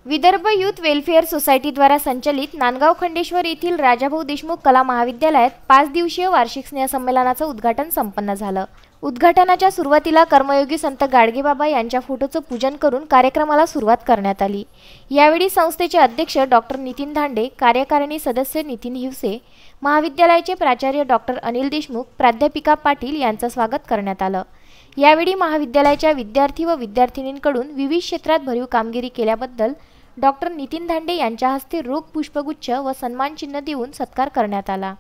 Vidarbha youth welfare सोसायटीद्वारा संचलित नांदगाव खंडेश्वर येथील राजाभाऊ देशमुख कला महाविद्यालयात 5 दिवसीय वार्षिक स्नेहसंमेलनाचं उद्घाटन संपन्न झालं। उद्घाटनाच्या सुरुवातीला कर्मयोगी संत गाडगेबाबा यांच्या फोटोचं पूजन करून कार्यक्रमाला सुरुवात करण्यात आली। यावेळी संस्थेचे अध्यक्ष डॉक्टर नितीन धांडे, कार्यकारिणी सदस्य नितीन हिवसे, महाविद्यालयाचे प्राचार्य डॉक्टर अनिल देशमुख, प्राध्यापिका पाटील यांचं स्वागत करण्यात आलं। यावेळी महाविद्यालयाच्या विद्यार्थी व विद्यार्थिनींकडून विविध क्षेत्रात भरीव कामगिरी केल्याबद्दल डॉक्टर नितीन धांडे यांच्या हस्ते रोख पुष्पगुच्छ व सन्मान चिन्ह देऊन सत्कार करण्यात आला।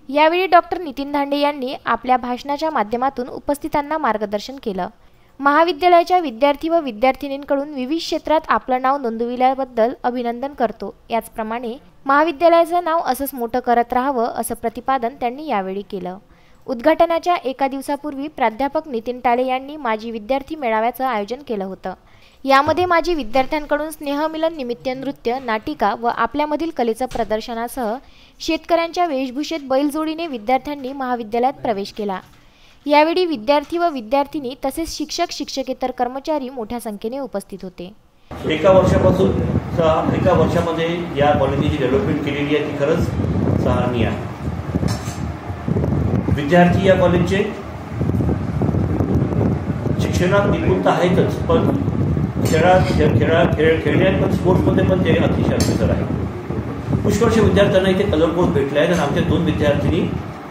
यावेळी डॉक्टर नितीन धांडे यांनी आपल्या भाषणाच्या माध्यमातून उपस्थितांना मार्गदर्शन केलं। महाविद्यालयाच्या विद्यार्थी व विद्यार्थिनींकडून विविध क्षेत्रात आपलं नाव नोंदविल्याबद्दल अभिनंदन करतो। याचप्रमाणे महाविद्यालयाचं नाव असंच मोठं करत राहावं असं प्रतिपादन त्यांनी यावेळी केलं। उद्घाटनाच्या एका दिवसापूर्वी प्राध्यापक नितीन टाळे यांनी माजी विद्यार्थी मेळाव्याचं आयोजन केलं होतं। यामध्ये माजी विद्यार्थ्यांकडून स्नेहमिलन निमित्त नृत्य, नाटिका व आपल्यामधील कलेचं प्रदर्शनासह शेतकऱ्यांच्या वेशभूषेत बैलजोडीने विद्यार्थ्यांनी महाविद्यालयात प्रवेश केला। यावेळी विद्यार्थी व विद्यार्थिनी तसेच शिक्षक, शिक्षकेतर कर्मचारी मोठ्या संख्येने उपस्थित होते। एका वर्षामध्ये या कॉलेजची डेव्हलपमेंट केलेली आहे ती खरंच सराहनीय आहे। विद्यार्थी या कॉलेजचे शिक्षणात निपुण आहेतच, पण खेळण्यात पण स्पोर्ट्समध्ये पण ते अतिशय अग्रेसर आहे। पुष्कळशा विद्यार्थ्यांना इथे कलर कोर्स भेटले आहेत आणि आमच्या 2 विद्यार्थिनी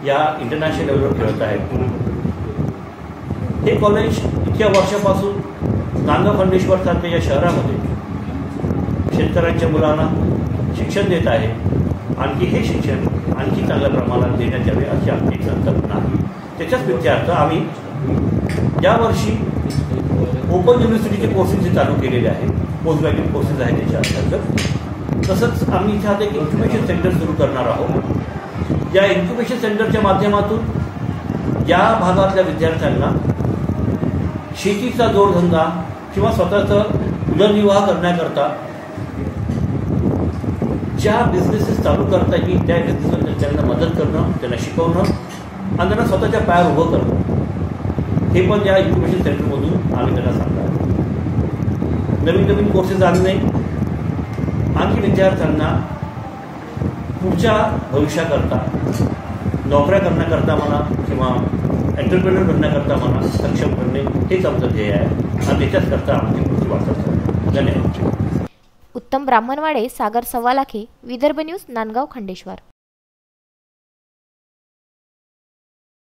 या इंटरनॅशनल लेवलवर खेळत आहेत। हे कॉलेज इतक्या वर्षापासून नांदगाव खंडेश्वर सारख्या या शहरामध्ये शेतकऱ्यांच्या मुलांना शिक्षण देत आहे। आणखी हे शिक्षण आणखी चांगल्या प्रमाणात देण्यात यावे अशी आमची संकल्पना आहे। त्याच्याच विद्यार्थ आम्ही यावर्षी ओपन युनिव्हर्सिटीचे कोर्सेस चालू केलेले आहेत, पोस्ट ग्रॅज्युएट कोर्सेस आहेत त्याच्या अंतर्गत। तसंच आम्ही इथे आता एक इन्क्युबेशन सेंटर सुरू करणार आहोत। या इन्क्युबेशन सेंटरच्या माध्यमातून या भागातल्या विद्यार्थ्यांना शेतीचा जोडधंदा किंवा स्वतःचा उदरनिर्वाह करण्याकरता ज्या बिझनेसेस चालू करता येईल त्या बिझनेसमध्ये त्यांना मदत करणं, त्यांना शिकवणं आणि त्यांना स्वतःच्या पायावर उभं करणं, हे पण या इन्क्युबेशन सेंटरमधून आम्ही त्यांना सांगतो। नवीन कोर्सेस आणणे, आणखी विद्यार्थ्यांना पुढच्या भविष्याकरता नोकऱ्या करण्याकरता म्हणा किंवा एंटरप्रेन्योर बनण्याकरता म्हणा सक्षम करणे हेच आमचं ध्येय आहे आणि त्याच्याच करता आमची पुढची वाटचाल आहे। धन्यवाद। उत्तम ब्राह्मणवाडे, सागर सव्वालाखे, विदर्भ न्यूज, नांदगाव खंडेश्वर।